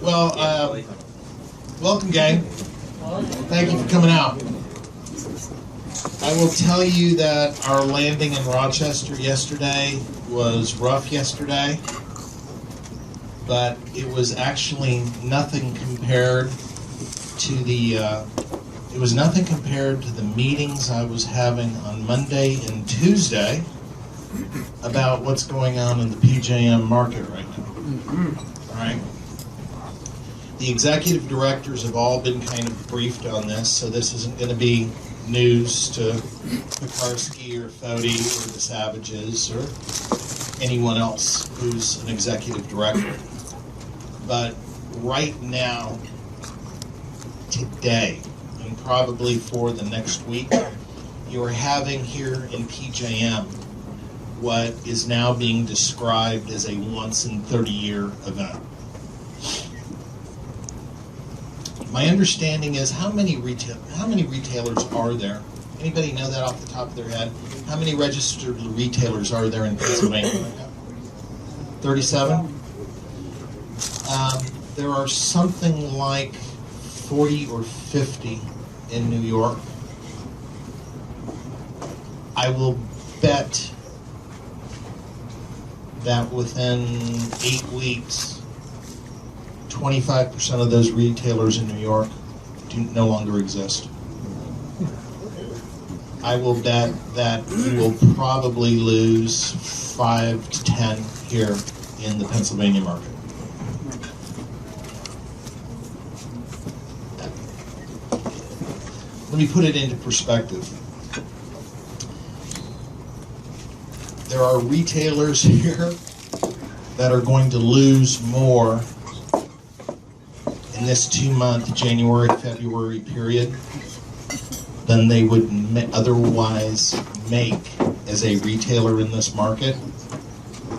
Well, welcome, gang. Thank you for coming out. I will tell you that our landing in Rochester yesterday was rough yesterday, but it was actually nothing compared to the meetings I was having on Monday and Tuesday about what's going on in the PJM market right now. All right. The executive directors have all been kind of briefed on this, so this isn't going to be news to Pekarsky or Fody or the Savages or anyone else who's an executive director. But right now, today, and probably for the next week, you are having here in PJM what is now being described as a once-in-30-year event. My understanding is how many retailers are there? Anybody know that off the top of their head? How many registered retailers are there in Pennsylvania right now? 37? There are something like 40 or 50 in New York. I will bet that within 8 weeks, 25% of those retailers in New York no longer exist. I will bet that we will probably lose 5 to 10 here in the Pennsylvania market. Let me put it into perspective. There are retailers here that are going to lose more in this 2-month January-February period than they would otherwise make as a retailer in this market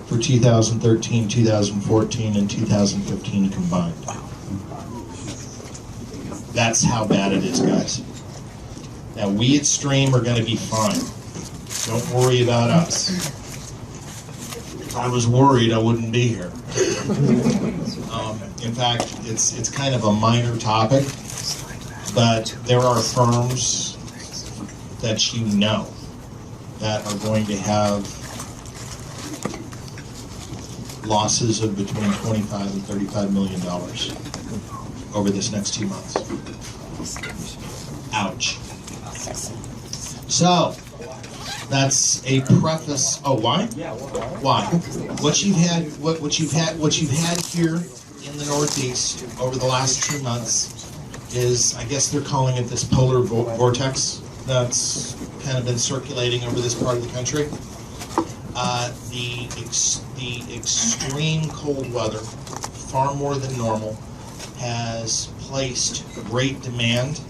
for 2013, 2014, and 2015 combined. That's how bad it is, guys. Now, we at Stream are going to be fine. Don't worry about us. If I was worried, I wouldn't be here. In fact, it's kind of a minor topic, but there are firms that you know that are going to have losses of between $25 and $35 million over this next 2 months. Ouch. So, that's a preface. Oh, why? Why? What you've had here in the Northeast over the last 2 months is, I guess they're calling it this polar vortex that's kind of been circulating over this part of the country. The extreme cold weather, far more than normal, has placed great demand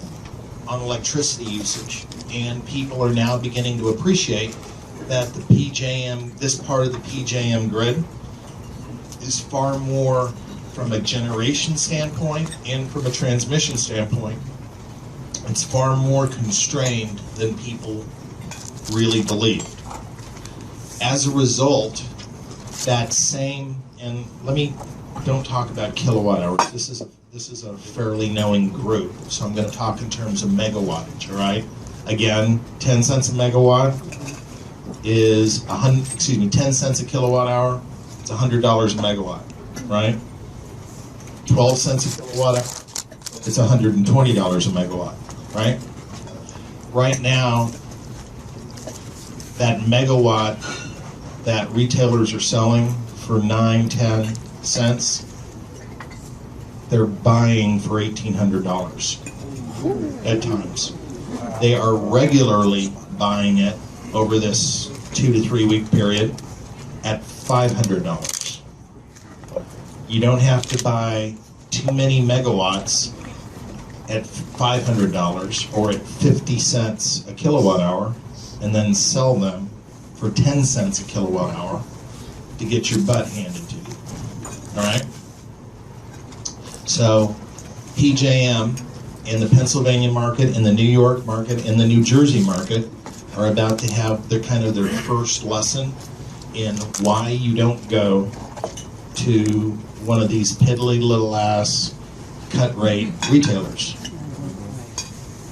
on electricity usage, and people are now beginning to appreciate that the PJM, this part of the PJM grid, is far more from a generation standpoint and from a transmission standpoint. It's far more constrained than people really believed. As a result, that same, and don't talk about kilowatt hours. This is a fairly knowing group, so I'm going to talk in terms of megawattage, all right? Again, 10 cents a megawatt is 10 cents a kilowatt hour, it's $100 a megawatt, right? 12 cents a kilowatt hour, it's $120 a megawatt, right? Right now, that megawatt that retailers are selling for 9, 10 cents, they're buying for $1,800 at times. They are regularly buying it over this 2 to 3 week period at $500. You don't have to buy too many megawatts at $500 or at 50 cents a kilowatt hour and then sell them for 10 cents a kilowatt hour to get your butt handed to you. All right? So PJM and the Pennsylvania market and the New York market and the New Jersey market are about to have their first lesson in why you don't go to one of these piddly little ass cut rate retailers.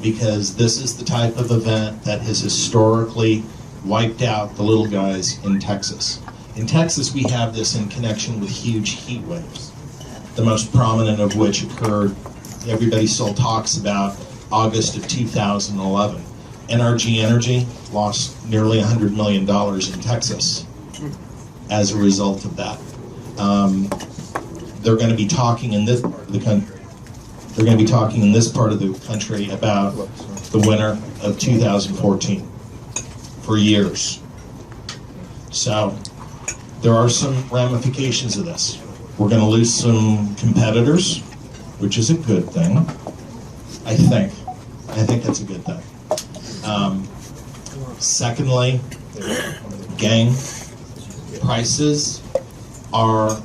Because this is the type of event that has historically wiped out the little guys in Texas. In Texas, we have this in connection with huge heat waves, the most prominent of which occurred, everybody still talks about, August of 2011. NRG Energy lost nearly $100 million in Texas as a result of that. They're going to be talking in this part of the country. They're going to be talking in this part of the country about the winter of 2014 for years. So there are some ramifications of this. We're going to lose some competitors, which is a good thing. I think that's a good thing. Secondly, gang, prices are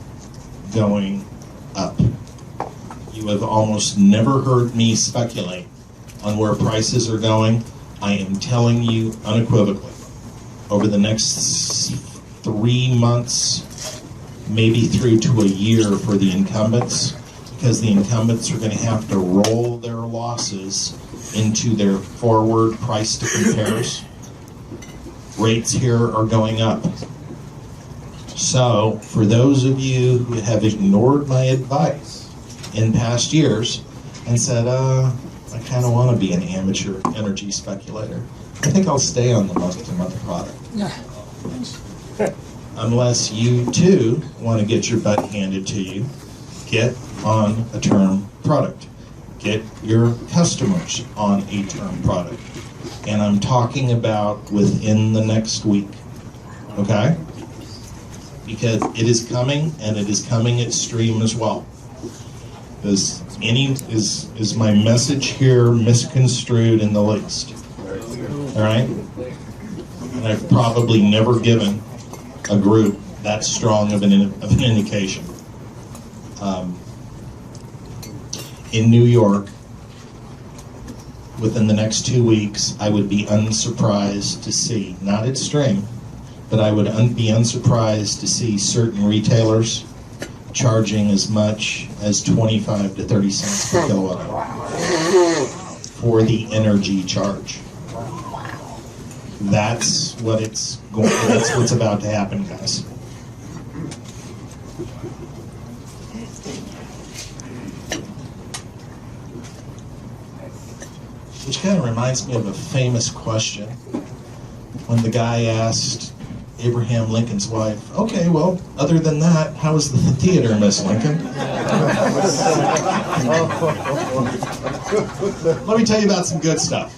going up. You have almost never heard me speculate on where prices are going. I am telling you unequivocally, over the next 3 months, maybe through to a year for the incumbents, because the incumbents are going to have to roll their losses into their forward price to compares. Rates here are going up. So, for those of you who have ignored my advice in past years and said, I kind of want to be an amateur energy speculator, I think I'll stay on the month-to-month product. Unless you too want to get your butt handed to you, get on a term product. Get your customers on a term product. And I'm talking about within the next week. Okay? Because it is coming, and it is coming extreme as well. Is my message here misconstrued in the least? All right? And I've probably never given a group that strong of an indication. In New York, within the next 2 weeks, I would be unsurprised to see, not extreme, but I would be unsurprised to see certain retailers charging as much as 25 to 30 cents per kilowatt hour for the energy charge. That's what's about to happen, guys. Which kind of reminds me of a famous question when the guy asked Abraham Lincoln's wife, okay, well, other than that, how was the theater, Miss Lincoln? Let me tell you about some good stuff.